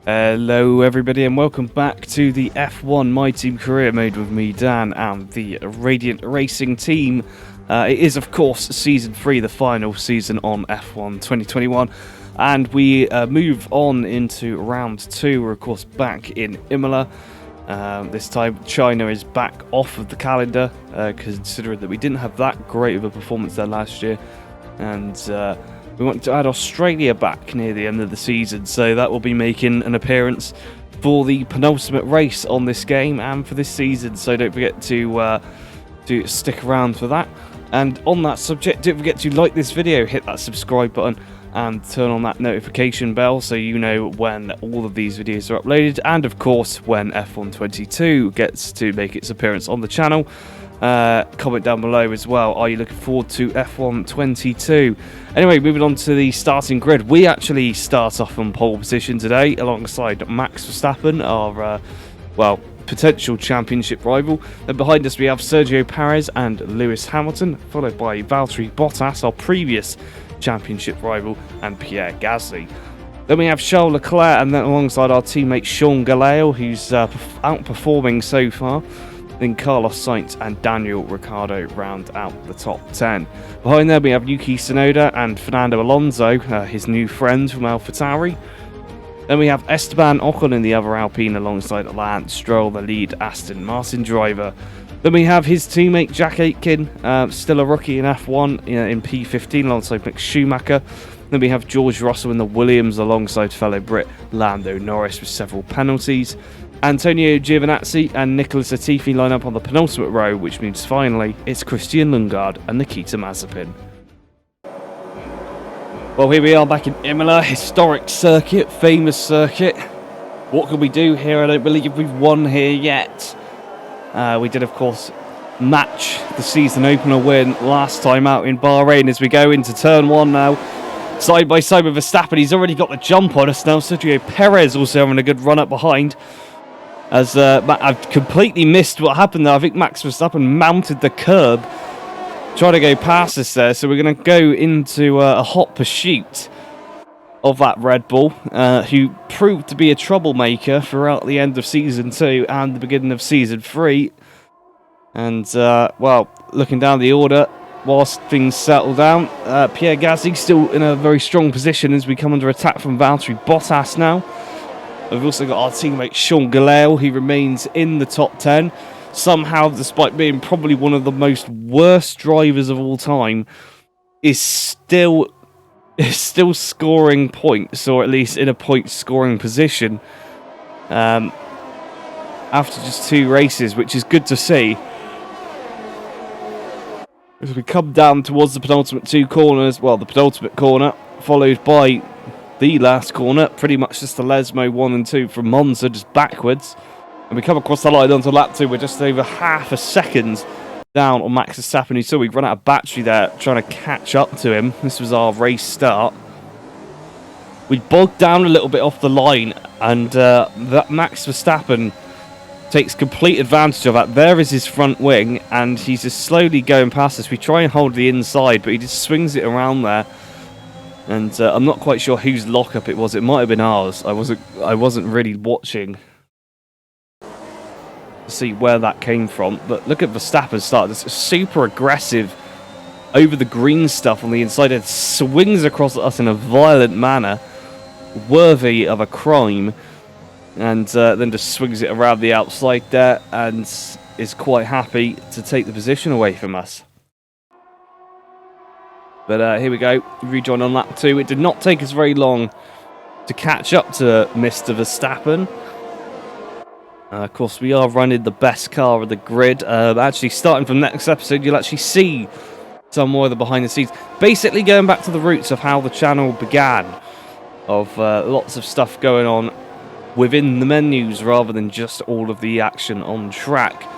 Hello everybody and welcome back to the F1 My Team Career Mode with me, Dan, and the Radiant Racing team. It is of course Season 3, the final season on F1 2021, and we move on into Round 2. We're of course back in Imola. This time China is back off of the calendar, considering that we didn't have that great of a performance there last year, and we want to add Australia back near the end of the season, so that will be making an appearance for the penultimate race on this game and for this season. So don't forget to stick around for that. And on that subject, don't forget to like this video, hit that subscribe button, and turn on that notification bell so you know when all of these videos are uploaded, and of course when F1 22 gets to make its appearance on the channel. Comment down below as well, are you looking forward to F1 22? Anyway, moving on to the starting grid, we actually start off on pole position today alongside Max Verstappen, our potential championship rival. Then behind us we have Sergio Perez and Lewis Hamilton, followed by Valtteri Bottas, our previous championship rival, and Pierre Gasly. Then we have Charles Leclerc, and then alongside our teammate Sean Galale, who's outperforming so far. Then Carlos Sainz and Daniel Ricciardo round out the top 10. Behind there we have Yuki Tsunoda and Fernando Alonso, his new friend from AlphaTauri. Then we have Esteban Ocon in the other Alpine alongside Lance Stroll, the lead Aston Martin driver. Then we have his teammate Jack Aitken, still a rookie in F1, in P15 alongside Mick Schumacher. Then we have George Russell in the Williams alongside fellow Brit Lando Norris with several penalties. Antonio Giovinazzi and Nicholas Latifi line up on the penultimate row, which means finally it's Christian Lundgaard and Nikita Mazepin. Well, here we are back in Imola, historic circuit, famous circuit. What can we do here? I don't believe we've won here yet. We did, of course, match the season opener win last time out in Bahrain as we go into turn 1 now. Side by side with Verstappen, he's already got the jump on us now. Sergio Perez also having a good run up behind. As I've completely missed what happened there. I think Max Verstappen mounted the curb, trying to go past us there. So we're going to go into a hot pursuit of that Red Bull, who proved to be a troublemaker throughout the end of Season 2 and the beginning of Season 3. And, looking down the order, whilst things settle down, Pierre Gasly still in a very strong position as we come under attack from Valtteri Bottas now. We've also got our teammate Sean Galale, who remains in the top 10. Somehow, despite being probably one of the most worst drivers of all time, is still scoring points, or at least in a point-scoring position after just 2 races, which is good to see. As we come down towards the penultimate 2 corners, the penultimate corner, followed by the last corner, pretty much just the Lesmo 1 and 2 from Monza, just backwards. And we come across the line onto lap 2, we're just over half a second down on Max Verstappen. You saw we've run out of battery there, trying to catch up to him. This was our race start. We bogged down a little bit off the line, and that Max Verstappen takes complete advantage of that. There is his front wing, and he's just slowly going past us. We try and hold the inside, but he just swings it around there. And I'm not quite sure whose lockup it was. It might have been ours. I wasn't really watching to see where that came from. But look at Verstappen's start. It's super aggressive over the green stuff on the inside. It swings across at us in a violent manner, worthy of a crime. And then just swings it around the outside there and is quite happy to take the position away from us. But here we go, rejoin on lap 2. It did not take us very long to catch up to Mr. Verstappen. Of course, we are running the best car of the grid. Actually, starting from next episode, you'll actually see some more of the behind the scenes. Basically, going back to the roots of how the channel began, of lots of stuff going on within the menus rather than just all of the action on track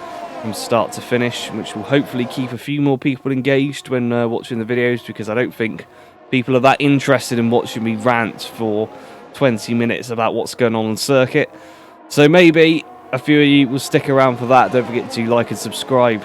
from start to finish, which will hopefully keep a few more people engaged when watching the videos, because I don't think people are that interested in watching me rant for 20 minutes about what's going on circuit. So maybe a few of you will stick around for that. Don't forget to like and subscribe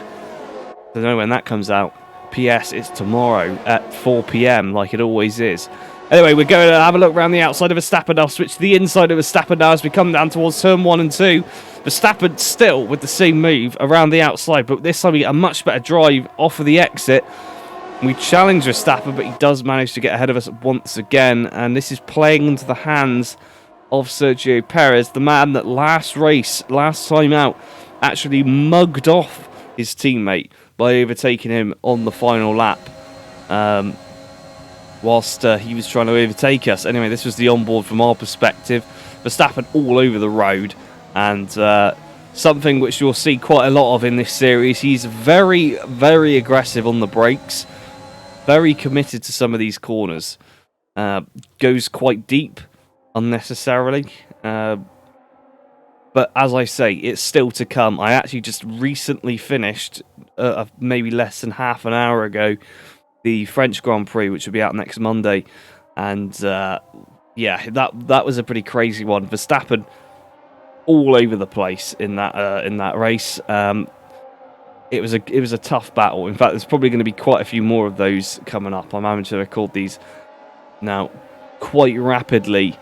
to know when that comes out. P.S. It's tomorrow at 4 PM like it always is. Anyway, we're going to have a look around the outside of Verstappen. I'll switch to the inside of Verstappen now as we come down towards turn 1 and 2. Verstappen still with the same move around the outside, but this time we get a much better drive off of the exit. We challenge Verstappen, but he does manage to get ahead of us once again, and this is playing into the hands of Sergio Perez, the man that last time out, actually mugged off his teammate by overtaking him on the final lap, whilst he was trying to overtake us. Anyway, this was the onboard from our perspective. Verstappen all over the road, and something which you'll see quite a lot of in this series. He's very, very aggressive on the brakes, very committed to some of these corners, goes quite deep unnecessarily, but as I say, it's still to come. I actually just recently finished, maybe less than half an hour ago, the French Grand Prix, which will be out next Monday, and yeah, that was a pretty crazy one. Verstappen all over the place in that race. It was a tough battle. In fact, there's probably going to be quite a few more of those coming up. I'm having to record these now quite rapidly,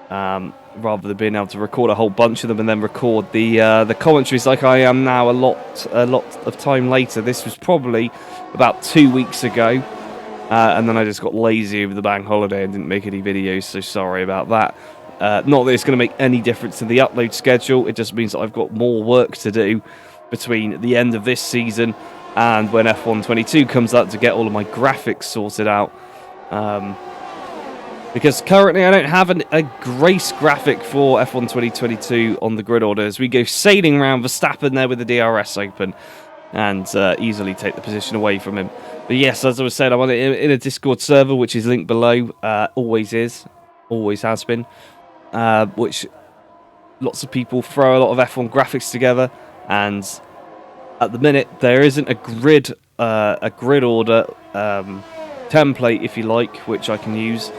rather than being able to record a whole bunch of them and then record the commentaries like I am now a lot of time later. This was probably about 2 weeks ago, and then I just got lazy over the bank holiday and didn't make any videos, so sorry about that. Not that it's going to make any difference to the upload schedule, it just means that I've got more work to do between the end of this season and when F1 22 comes out to get all of my graphics sorted out. Because currently I don't have a grace graphic for F1 2022 on the grid order as we go sailing around Verstappen there with the DRS open and easily take the position away from him. But yes, as I was saying, I'm in a Discord server, which is linked below. Always has been. Which lots of people throw a lot of F1 graphics together, and at the minute there isn't a grid order template, if you like, which I can use.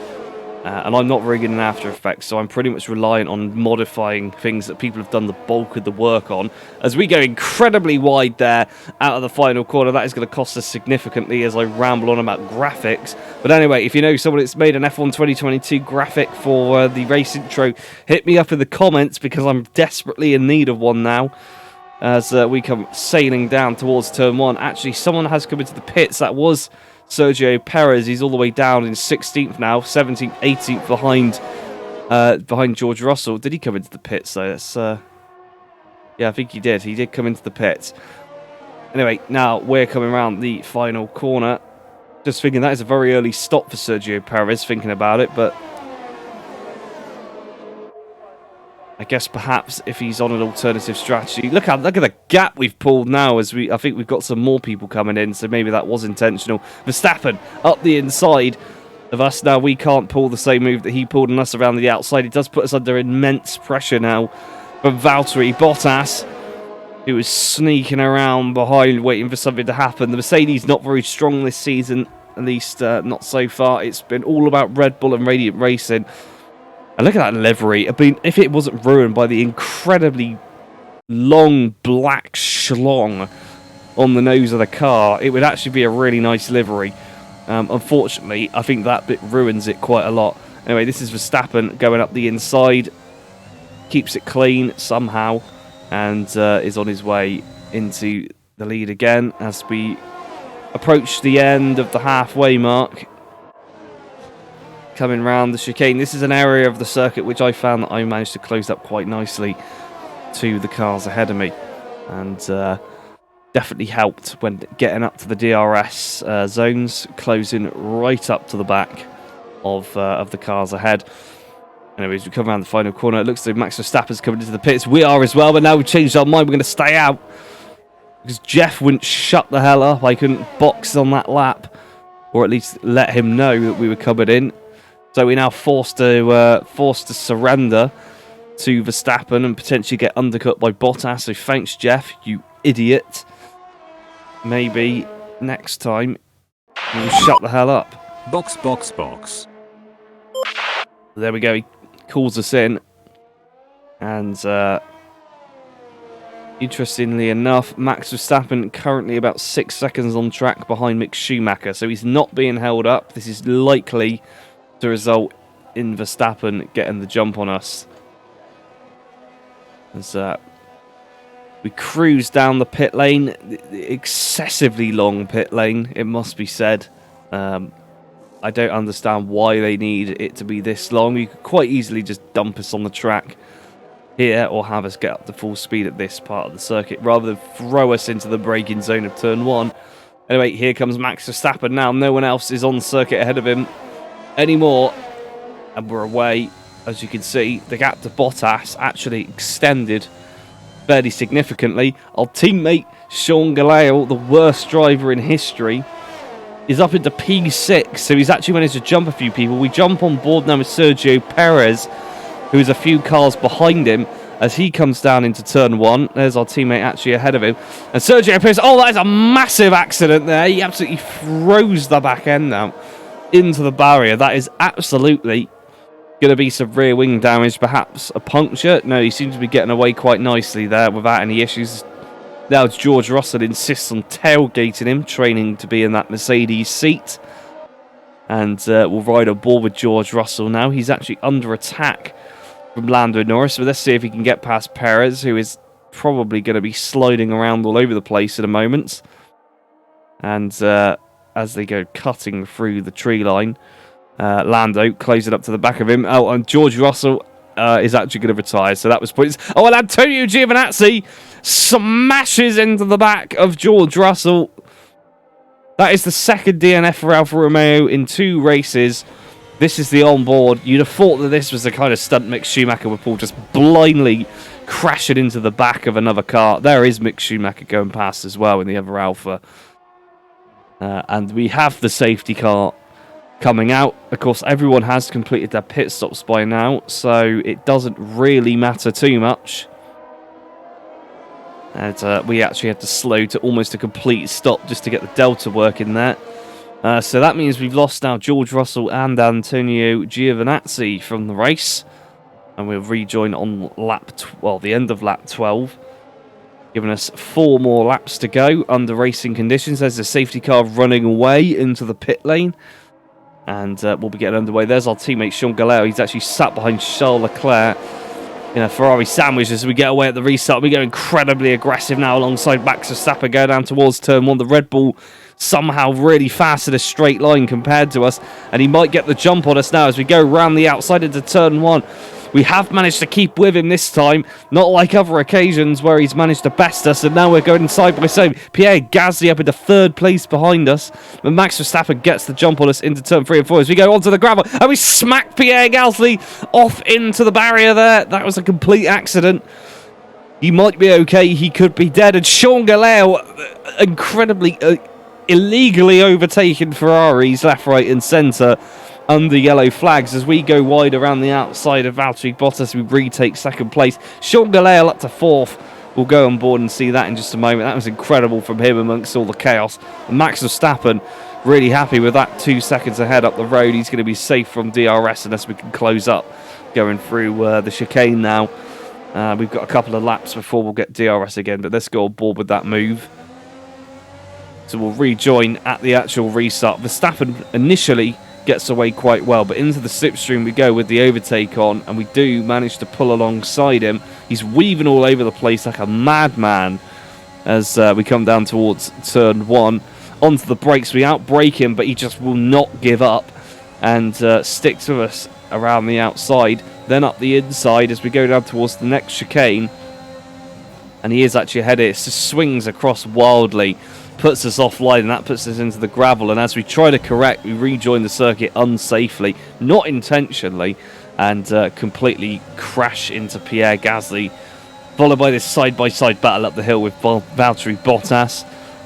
And I'm not very good in After Effects, so I'm pretty much reliant on modifying things that people have done the bulk of the work on. As we go incredibly wide there out of the final corner, that is going to cost us significantly as I ramble on about graphics. But anyway, if you know someone that's made an F1 2022 graphic for the race intro, hit me up in the comments because I'm desperately in need of one now. As we come sailing down towards turn 1. Actually, someone has come into the pits. That was Sergio Perez. He's all the way down in 16th now, 17th, 18th behind George Russell. Did he come into the pits though? That's yeah, I think he did. He did come into the pits. Anyway, now we're coming around the final corner. Just thinking that is a very early stop for Sergio Perez, thinking about it, but I guess perhaps if he's on an alternative strategy. Look at the gap we've pulled now as I think we've got some more people coming in, so maybe that was intentional. Verstappen up the inside of us now. We can't pull the same move that he pulled on us around the outside. It does put us under immense pressure now from Valtteri Bottas, who is sneaking around behind waiting for something to happen. The Mercedes not very strong this season, at least not so far. It's been all about Red Bull and Radiant Racing. And look at that livery. I mean, if it wasn't ruined by the incredibly long black schlong on the nose of the car, it would actually be a really nice livery. Unfortunately, I think that bit ruins it quite a lot. Anyway, this is Verstappen going up the inside. Keeps it clean somehow. And is on his way into the lead again as we approach the end of the halfway mark. Coming round the chicane. This is an area of the circuit which I found that I managed to close up quite nicely to the cars ahead of me, and definitely helped when getting up to the DRS zones, closing right up to the back of the cars ahead. Anyways, we come around the final corner. It looks like Max Verstappen's coming into the pits. We are as well, but now we've changed our mind. We're going to stay out because Jeff wouldn't shut the hell up. I couldn't box on that lap, or at least let him know that we were coming in. So we're now forced to surrender to Verstappen and potentially get undercut by Bottas. So thanks, Jeff, you idiot. Maybe next time you'll shut the hell up. Box, box, box. There we go. He calls us in. And interestingly enough, Max Verstappen currently about 6 seconds on track behind Mick Schumacher. So he's not being held up. This is likely to result in Verstappen getting the jump on us. As we cruise down the pit lane, the excessively long pit lane, it must be said. I don't understand why they need it to be this long. You could quite easily just dump us on the track here or have us get up to full speed at this part of the circuit rather than throw us into the braking zone of turn 1. Anyway, here comes Max Verstappen now. No one else is on the circuit ahead of him anymore. And we're away. As you can see, the gap to Bottas actually extended fairly significantly. Our teammate, Sean Galale, the worst driver in history, is up into P6, so he's actually managed to jump a few people. We jump on board now with Sergio Perez, who is a few cars behind him as he comes down into turn 1. There's our teammate actually ahead of him. And Sergio Perez, oh, that is a massive accident there. He absolutely throws the back end now into the barrier. That is absolutely going to be some rear wing damage, perhaps a puncture. No, he seems to be getting away quite nicely there without any issues. Now George Russell insists on tailgating him, training to be in that Mercedes seat. And we'll ride on board with George Russell now. He's actually under attack from Lando Norris. So let's see if he can get past Perez, who is probably going to be sliding around all over the place in a moment. And as they go cutting through the tree line, Lando closing up to the back of him. Oh, and George Russell is actually going to retire, so that was pointless. Oh, and Antonio Giovinazzi smashes into the back of George Russell. That is the second DNF for Alfa Romeo in 2 races. This is the on-board. You'd have thought that this was the kind of stunt Mick Schumacher would pull, just blindly crashing into the back of another car. There is Mick Schumacher going past as well in the other Alfa. And we have the safety car coming out. Of course, everyone has completed their pit stops by now, so it doesn't really matter too much. And we actually had to slow to almost a complete stop just to get the delta working there. So that means we've lost now George Russell and Antonio Giovinazzi from the race. And we'll rejoin on the end of lap 12. Giving us 4 more laps to go under racing conditions. There's the safety car running away into the pit lane. And we'll be getting underway. There's our teammate Sean Galale. He's actually sat behind Charles Leclerc in a Ferrari sandwich as we get away at the restart. We go incredibly aggressive now alongside Max Verstappen, go down towards turn 1. The Red Bull somehow really fast in a straight line compared to us, and he might get the jump on us now as we go round the outside into turn 1. We have managed to keep with him this time, not like other occasions where he's managed to best us, and now we're going side by side. Pierre Gasly up into 3rd place behind us, but Max Verstappen gets the jump on us into turn 3 and 4 as we go onto the gravel, and we smack Pierre Gasly off into the barrier there. That was a complete accident. He might be okay, he could be dead, and Sean Galale, incredibly, illegally overtaken Ferraris left, right and centre under yellow flags as we go wide around the outside of Valtteri Bottas. We retake 2nd place. Sean Galale up to 4th. We'll go on board and see that in just a moment. That was incredible from him amongst all the chaos. And Max Verstappen really happy with that, 2 seconds ahead up the road. He's going to be safe from DRS unless we can close up going through the chicane now. We've got a couple of laps before we'll get DRS again, but let's go on board with that move. So we'll rejoin at the actual restart. Verstappen initially gets away quite well, but into the slipstream we go with the overtake on, and we do manage to pull alongside him. He's weaving all over the place like a madman as we come down towards turn 1. Onto the brakes, we outbrake him, but he just will not give up and sticks with us around the outside, then up the inside as we go down towards the next chicane. And he is actually ahead of it. It just swings across wildly, puts us offline, and that puts us into the gravel. And as we try to correct, we rejoin the circuit unsafely, not intentionally, and completely crash into Pierre Gasly, followed by this side-by-side battle up the hill with Valtteri Bottas,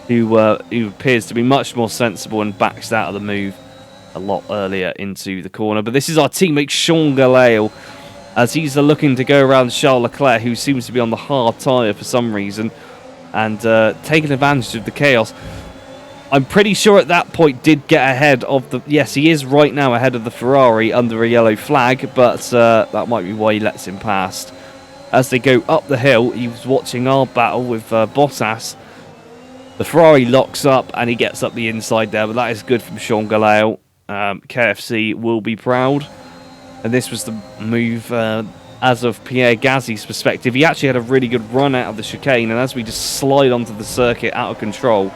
who appears to be much more sensible and backs out of the move a lot earlier into the corner. But this is our teammate Sean Galale, as he's looking to go around Charles Leclerc, who seems to be on the hard tyre for some reason, and taking advantage of the chaos. I'm pretty sure at that point did get ahead of the... Yes, he is right now ahead of the Ferrari under a yellow flag, but that might be why he lets him past. As they go up the hill, he was watching our battle with Bottas. The Ferrari locks up and he gets up the inside there, but that is good from Sean Galale. KFC will be proud. And this was the move, as of Pierre Gasly's perspective. He actually had a really good run out of the chicane, and as we just slide onto the circuit out of control,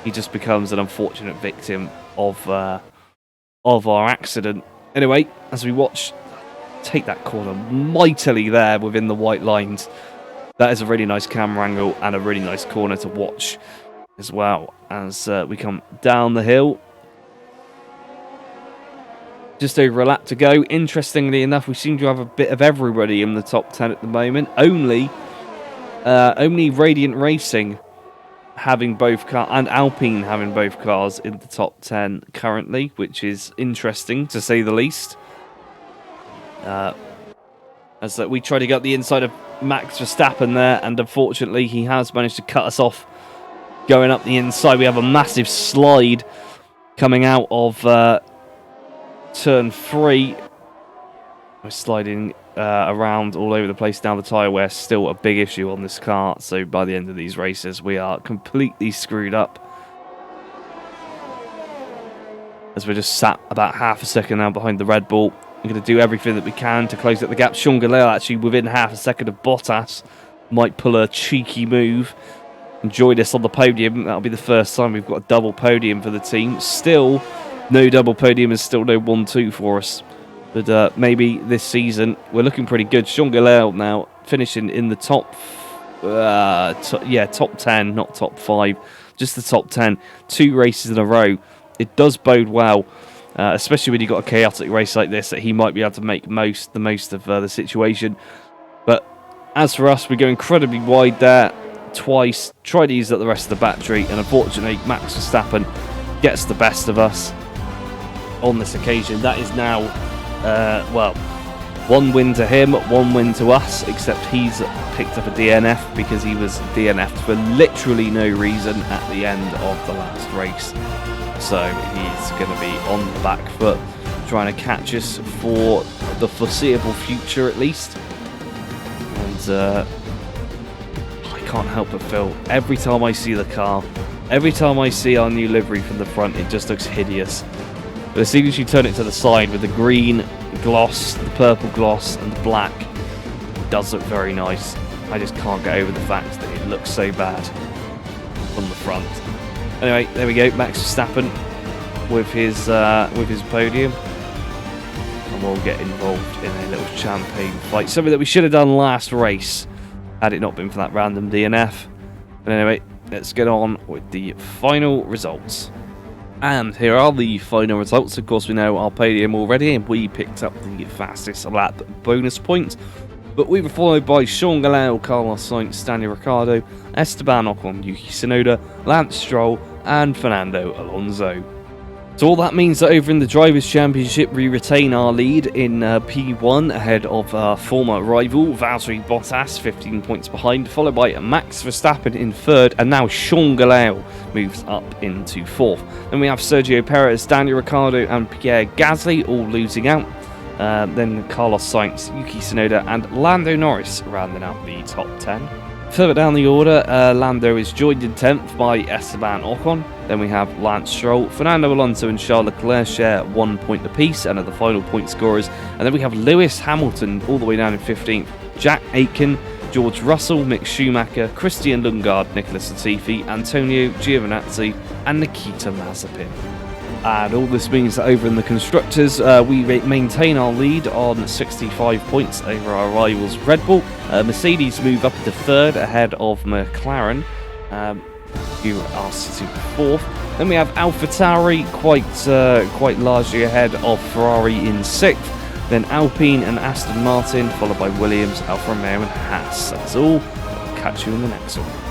he just becomes an unfortunate victim of our accident. Anyway, as we watch, take that corner mightily there within the white lines. That is a really nice camera angle and a really nice corner to watch as well as we come down the hill. Just over a lap to go. Interestingly enough, we seem to have a bit of everybody in the top 10 at the moment. Only Radiant Racing having both cars, and Alpine having both cars in the top 10 currently, which is interesting to say the least. As we try to get the inside of Max Verstappen there, and unfortunately he has managed to cut us off going up the inside. We have a massive slide coming out of turn 3. We're sliding around all over the place down the tyre wear. Still a big issue on this car, so by the end of these races we are completely screwed up, as we're just sat about half a second now behind the Red Bull. We're going to do everything that we can to close up the gap. Sean Galil actually within half a second of Bottas might pull a cheeky move and join us on the podium. That'll be the first time we've got a double podium for the team. Still no double podium, and still no 1-2 for us. But maybe this season we're looking pretty good. Sean Galil now finishing in the top 10, not top 5, just the top 10. 2 races in a row. It does bode well, especially when you've got a chaotic race like this, that he might be able to make the most of the situation. But as for us, we go incredibly wide there twice, try to use up the rest of the battery, and unfortunately Max Verstappen gets the best of us on this occasion. That is now, 1 win to him, 1 win to us, except he's picked up a DNF because he was DNF'd for literally no reason at the end of the last race. So he's going to be on the back foot, trying to catch us for the foreseeable future at least. And I can't help but feel, every time I see the car, every time I see our new livery from the front, it just looks hideous. But as soon as you turn it to the side with the green gloss, the purple gloss and the black, it does look very nice. I just can't get over the fact that it looks so bad from the front. Anyway, there we go, Max Verstappen with his podium, and we'll get involved in a little champagne fight, something that we should have done last race had it not been for that random DNF. But anyway, let's get on with the final results. And here are the final results. Of course, we know our podium already, and we picked up the fastest lap bonus point. But we were followed by Sean Galil, Carlos Sainz, Daniel Ricciardo, Esteban Ocon, Yuki Tsunoda, Lance Stroll, and Fernando Alonso. So all that means that over in the Drivers' Championship, we retain our lead in P1 ahead of our former rival Valtteri Bottas, 15 points behind, followed by Max Verstappen in 3rd, and now Sean Galil moves up into 4th. Then we have Sergio Perez, Daniel Ricciardo, and Pierre Gasly all losing out. Then Carlos Sainz, Yuki Tsunoda, and Lando Norris rounding out the top 10. Further down the order, Lando is joined in 10th by Esteban Ocon. Then we have Lance Stroll, Fernando Alonso and Charles Leclerc share 1 point apiece and are the final point scorers. And then we have Lewis Hamilton all the way down in 15th, Jack Aitken, George Russell, Mick Schumacher, Christian Lundgaard, Nicholas Latifi, Antonio Giovinazzi and Nikita Mazepin. And all this means that over in the Constructors, we maintain our lead on 65 points over our rivals Red Bull. Mercedes move up to 3rd ahead of McLaren, who are sitting 4th. Then we have AlphaTauri quite largely ahead of Ferrari in 6th. Then Alpine and Aston Martin, followed by Williams, Alfa Romeo and Haas. That's all. I'll catch you in the next one.